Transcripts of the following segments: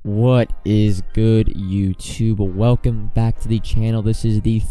What is good, YouTube? Welcome back to the channel. This is the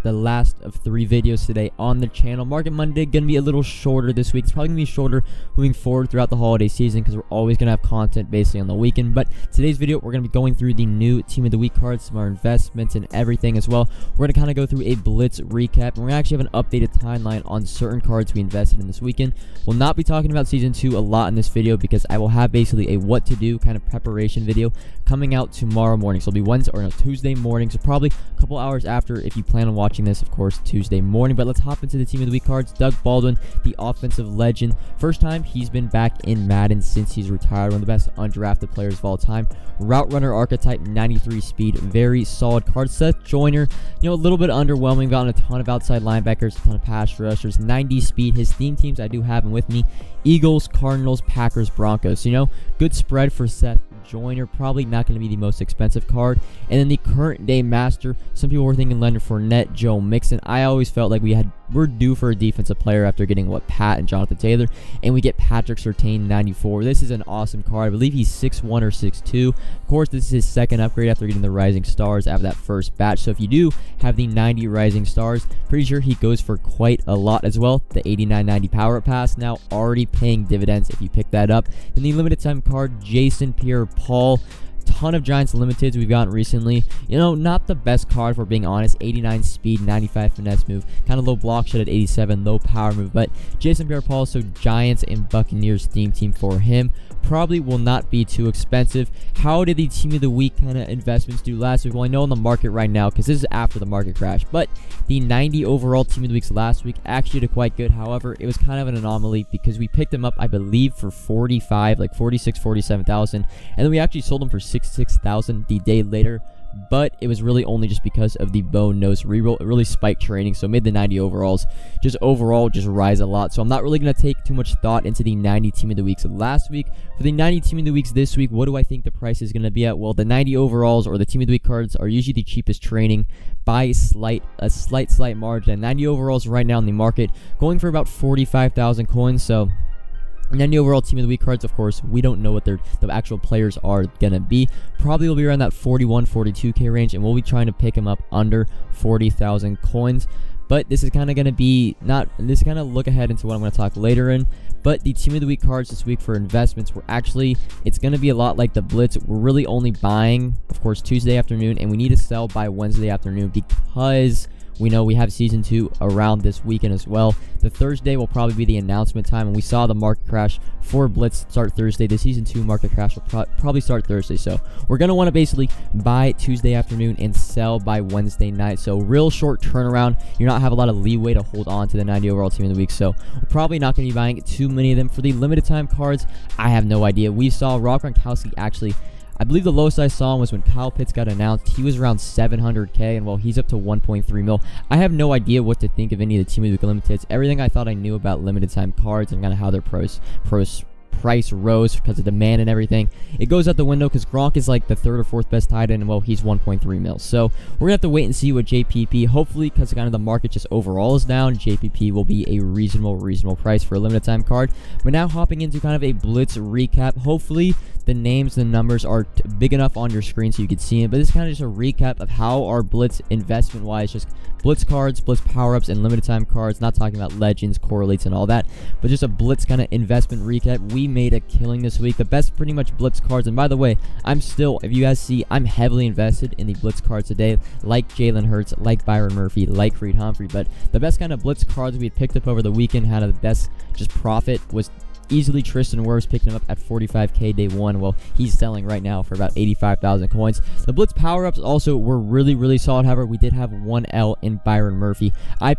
the last of 3 videos today on the channel. Market Monday gonna be a little shorter this week. It's probably gonna be shorter moving forward throughout the holiday season because we're always gonna have content basically on the weekend. But today's video, we're gonna be going through the new Team of the Week cards, some of our investments and everything as well. We're gonna kind of go through a Blitz recap, and we're gonna actually have an updated timeline on certain cards we invested in this weekend. We'll not be talking about Season 2 a lot in this video because I will have basically a what to do kind of preparation video coming out tomorrow morning. So it'll be Tuesday morning, so probably a couple hours after if you plan on watching this, of course, Tuesday morning. But let's hop into the Team of the Week cards. Doug Baldwin, the offensive legend. First time he's been back in Madden since he's retired. One of the best undrafted players of all time. Route runner archetype, 93 speed, very solid card. Seth Joyner, a little bit underwhelming. Gotten a ton of outside linebackers, a ton of pass rushers, 90 speed. His theme teams, I do have him with me: Eagles, Cardinals, Packers, Broncos. Good spread for Seth Joyner. Probably not going to be the most expensive card. And then the current day master, some people were thinking Leonard Fournette, Joe Mixon. I always felt like we're due for a defensive player after getting Pat and Jonathan Taylor, and we get Patrick Surtain, 94. This is an awesome card. I believe he's 6'1 or 6'2. Of course, this is his second upgrade after getting the Rising Stars out of that first batch. So if you do have the 90 Rising Stars, pretty sure he goes for quite a lot as well. The 89-90 Power Up Pass now already paying dividends if you pick that up. Then the limited time card, Jason Pierre-Paul. Ton of Giants limiteds we've gotten recently. Not the best card, if we're being honest. 89 speed, 95 finesse move, kind of low block shed at 87, low power move. But Jason Pierre-Paul, so Giants and Buccaneers theme team for him. Probably will not be too expensive. How did the Team of the Week kind of investments do last week? Well, I know in the market right now, because this is after the market crash, but the 90 overall Team of the Weeks last week actually did quite good. However, it was kind of an anomaly because we picked them up, I believe, for 45, like 46, 47,000, and then we actually sold them for 66,000 the day later. But it was really only just because of the bone nose reroll. It really spiked trading, so it made the 90 overalls just rise a lot. So I'm not really going to take too much thought into the 90 Team of the Weeks last week. For the 90 Team of the Weeks this week, what do I think the price is going to be at? Well, the 90 overalls or the Team of the Week cards are usually the cheapest trading by a slight margin. And 90 overalls right now in the market going for about 45,000 coins. So 90 overall Team of the Week cards, of course, we don't know what the actual players are going to be. Probably will be around that 41, 42k range, and we'll be trying to pick them up under 40,000 coins. But this is kind of going to be this kind of look ahead into what I'm going to talk later in. But the Team of the Week cards this week for investments, it's going to be a lot like the Blitz. We're really only buying, of course, Tuesday afternoon, and we need to sell by Wednesday afternoon because we know we have Season 2 around this weekend as well. The Thursday will probably be the announcement time, and we saw the market crash for Blitz start Thursday. The Season 2 market crash will probably start Thursday, so we're going to want to basically buy Tuesday afternoon and sell by Wednesday night. So real short turnaround. You're not have a lot of leeway to hold on to the 90 overall Team of the Week, so we're probably not going to be buying too many of them. For the limited time cards, I have no idea. We saw Rob Gronkowski actually, I believe the lowest I saw him was when Kyle Pitts got announced. He was around 700k, and well, he's up to 1.3 mil. I have no idea what to think of any of the Team of the Week limiteds. Everything I thought I knew about limited time cards and kind of how their price rose because of demand and everything, it goes out the window because Gronk is like the 3rd or 4th best tight end, and well, he's 1.3 mil. So we're gonna have to wait and see what JPP, hopefully, because kind of the market just overall is down, JPP will be a reasonable price for a limited time card. But now hopping into kind of a Blitz recap. Hopefully the names and numbers are big enough on your screen so you can see it, but this is kind of just a recap of how our Blitz investment wise, just Blitz cards, Blitz power-ups, and limited time cards. Not talking about legends, correlates, and all that, but just a Blitz kind of investment recap. We made a killing this week. The best pretty much Blitz cards, and by the way, if you guys see, I'm heavily invested in the Blitz cards today, like Jalen Hurts, like Byron Murphy, like Creed Humphrey. But the best kind of Blitz cards we had picked up over the weekend, had the best just profit was easily Tristan Wirfs, picking him up at 45k day 1. Well, he's selling right now for about 85,000 coins. The Blitz power-ups also were really solid. However, we did have 1 L in Byron Murphy. I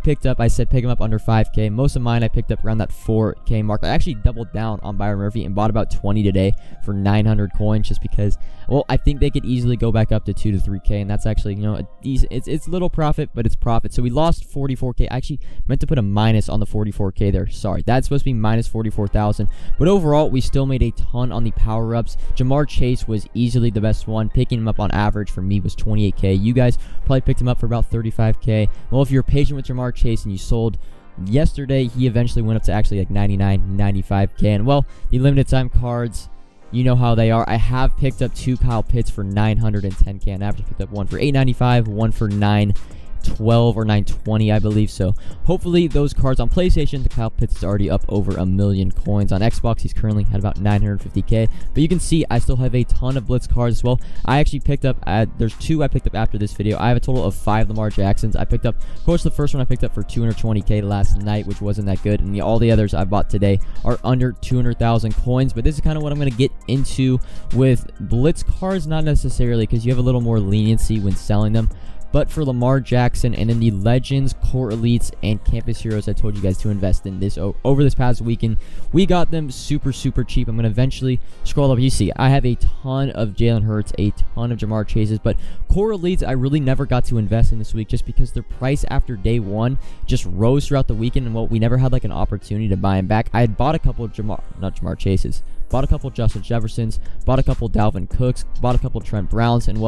said pick him up under 5k. Most of mine I picked up around that 4k mark. I actually doubled down on Byron Murphy and bought about 20 today for 900 coins just because, well, I think they could easily go back up to 2 to 3k, and that's actually, it's little profit, but it's profit. So we lost 44k. I actually meant to put a minus on the 44k there. Sorry, that's supposed to be minus 44,000. But overall, we still made a ton on the power-ups. Jamar Chase was easily the best one. Picking him up on average for me was 28k. You guys probably picked him up for about 35k. Well, if you're patient with Jamar Chase and you sold yesterday, he eventually went up to actually like 99, 95k. And well, the limited time cards, You know how they are. I have picked up 2 Kyle Pitts for 910K on average. I picked up one for 895, one for 912 or 920, I believe. So hopefully those cards on PlayStation, the Kyle Pitts is already up over 1 million coins. On Xbox, he's currently at about 950K. But you can see I still have a ton of Blitz cards as well. I actually picked up, there's 2 I picked up after this video. I have a total of 5 Lamar Jacksons. I picked up, of course, the first one I picked up for 220K last night, which wasn't that good. And all the others I bought today are under 200,000 coins. But this is kind of what I'm going to get into with Blitz cards, not necessarily, because you have a little more leniency when selling them. But for Lamar Jackson and then the Legends, Core Elites, and Campus Heroes, I told you guys to invest in this over this past weekend. We got them super cheap. I'm going to eventually scroll up. You see, I have a ton of Jalen Hurts, a ton of Jamar Chases, but Core Elites, I really never got to invest in this week just because their price after day one just rose throughout the weekend, and we never had like an opportunity to buy them back. I had bought a couple of not Jamar Chases, bought a couple of Justin Jeffersons, bought a couple of Dalvin Cooks, bought a couple of Trent Browns, and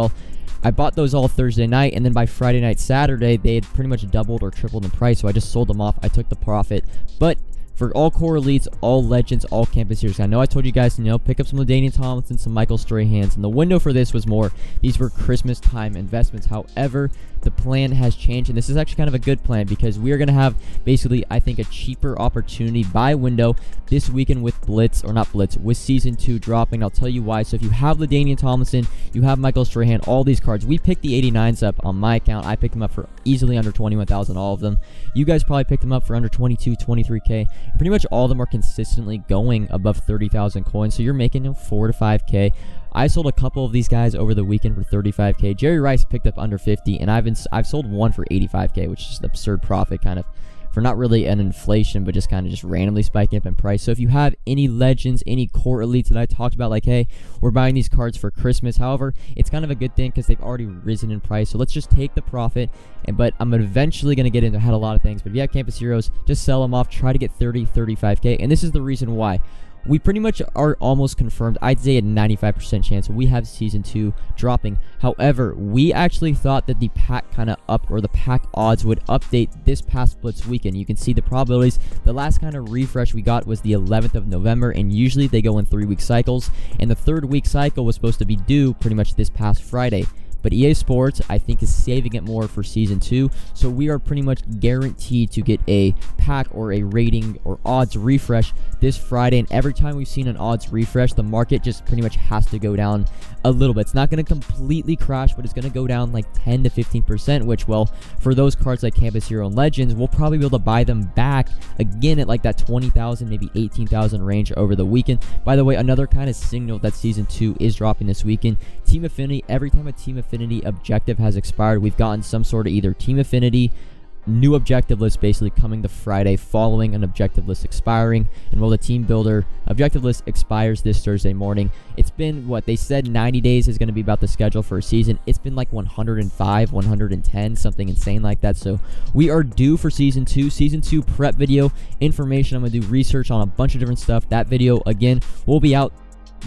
I bought those all Thursday night, and then by Friday night, Saturday, they had pretty much doubled or tripled in price, so I just sold them off. I took the profit. But for all Core Elites, all Legends, all Campus Heroes, I know I told you guys to, pick up some LaDainian Tomlinson, some Michael Strahans, and the window for this was more. These were Christmas time investments. However, the plan has changed, and this is actually kind of a good plan because we are going to have basically, I think, a cheaper opportunity buy window this weekend with with Season 2 dropping. I'll tell you why. So if you have LaDainian Tomlinson, you have Michael Strahan, all these cards, we picked the 89s up on my account. I picked them up for easily under 21,000, all of them. You guys probably picked them up for under 22, 23K. And pretty much all of them are consistently going above 30,000 coins, so you're making 4 to 5K. I sold a couple of these guys over the weekend for 35K. Jerry Rice picked up under 50, and I've sold one for 85K, which is an absurd profit, kind of, for not really an inflation, but just kind of just randomly spiking up in price. So if you have any Legends, any Core Elites that I talked about, like, hey, we're buying these cards for Christmas. However, it's kind of a good thing because they've already risen in price. So let's just take the profit. But I'm eventually going to get into, I had a lot of things, but if you have Campus Heroes, just sell them off, try to get 30, 35K. And this is the reason why. We pretty much are almost confirmed. I'd say a 95% chance we have Season 2 dropping. However, we actually thought that the pack the pack odds would update this past Blitz weekend. You can see the probabilities. The last kind of refresh we got was the 11th of November, and usually they go in 3-week cycles. And the 3rd week cycle was supposed to be due pretty much this past Friday. But EA Sports, I think, is saving it more for Season 2. So we are pretty much guaranteed to get a pack or a rating or odds refresh this Friday. And every time we've seen an odds refresh, the market just pretty much has to go down a little bit. It's not going to completely crash, but it's going to go down like 10 to 15%, which, well, for those cards like Campus Hero and Legends, we'll probably be able to buy them back again at like that 20,000, maybe 18,000 range over the weekend. By the way, another kind of signal that Season 2 is dropping this weekend. Team Affinity, every time a Team Affinity objective has expired, we've gotten some sort of either Team Affinity new objective list basically coming the Friday following an objective list expiring. And while the team builder objective list expires this Thursday morning, it's been what they said 90 days is going to be about the schedule for a season. It's been like 105, 110, something insane like that. So we are due for Season 2. Season 2 prep video information. I'm going to do research on a bunch of different stuff. That video, again, will be out.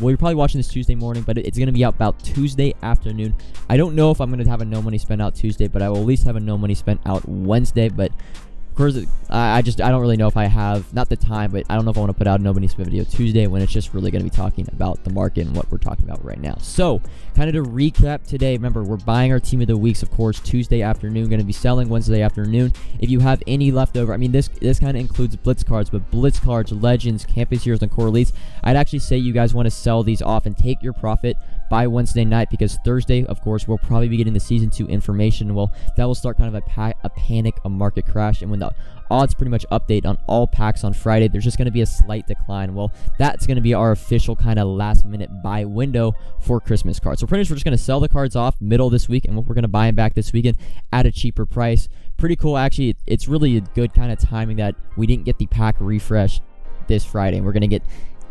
Well, you're probably watching this Tuesday morning, but it's going to be out about Tuesday afternoon. I don't know if I'm going to have a no money spent out Tuesday, but I will at least have a no money spent out Wednesday. But of course, I don't really know if I have, not the time, but I don't know if I want to put out a no money spent video Tuesday when it's just really going to be talking about the market and what we're talking about right now. So kind of to recap today, remember, we're buying our team of the weeks, of course, Tuesday afternoon, going to be selling Wednesday afternoon. If you have any leftover, I mean, this kind of includes Blitz cards, but Blitz cards, Legends, Campus Heroes, and Core Elites, I'd actually say you guys want to sell these off and take your profit by Wednesday night, because Thursday, of course, we'll probably be getting the Season 2 information. Well, that will start kind of a panic, a market crash, and when the odds pretty much update on all packs on Friday, there's just going to be a slight decline. Well, that's going to be our official kind of last minute buy window for Christmas cards. So pretty much we're just going to sell the cards off middle of this week, and we're going to buy them back this weekend at a cheaper price. Pretty cool, actually. It's really a good kind of timing that we didn't get the pack refresh this Friday, and we're going to get,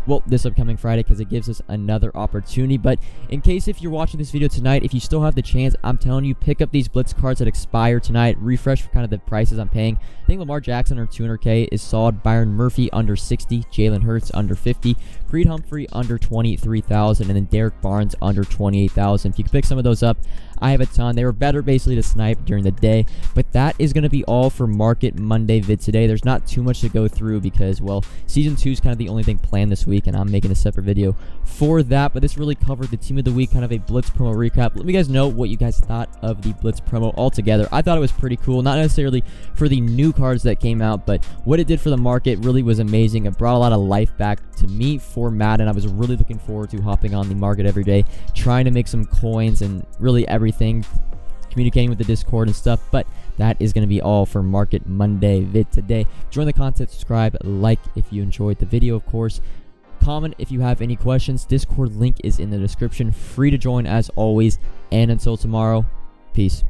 well, this upcoming Friday, because it gives us another opportunity. But in case if you're watching this video tonight, if you still have the chance, I'm telling you, pick up these Blitz cards that expire tonight, refresh for kind of the prices I'm paying. I think Lamar Jackson under 200K is solid. Byron Murphy under 60, Jalen Hurts under 50, Creed Humphrey under 23,000, and then Derek Barnes under 28,000. If you can pick some of those up, I have a ton. They were better basically to snipe during the day. But that is going to be all for Market Monday vid today. There's not too much to go through because, well, Season 2 is kind of the only thing planned this week, and I'm making a separate video for that. But this really covered the Team of the Week, kind of a Blitz promo recap. Let me guys know what you guys thought of the Blitz promo altogether. I thought it was pretty cool, not necessarily for the new cards that came out, but what it did for the market really was amazing. It brought a lot of life back to me for Madden. I was really looking forward to hopping on the market every day, trying to make some coins and really everything, communicating with the Discord and stuff. But that is going to be all for Market Monday vid today. Join the content, subscribe, like if you enjoyed the video, of course. Comment if you have any questions. Discord link is in the description. Free to join as always. And until tomorrow, peace.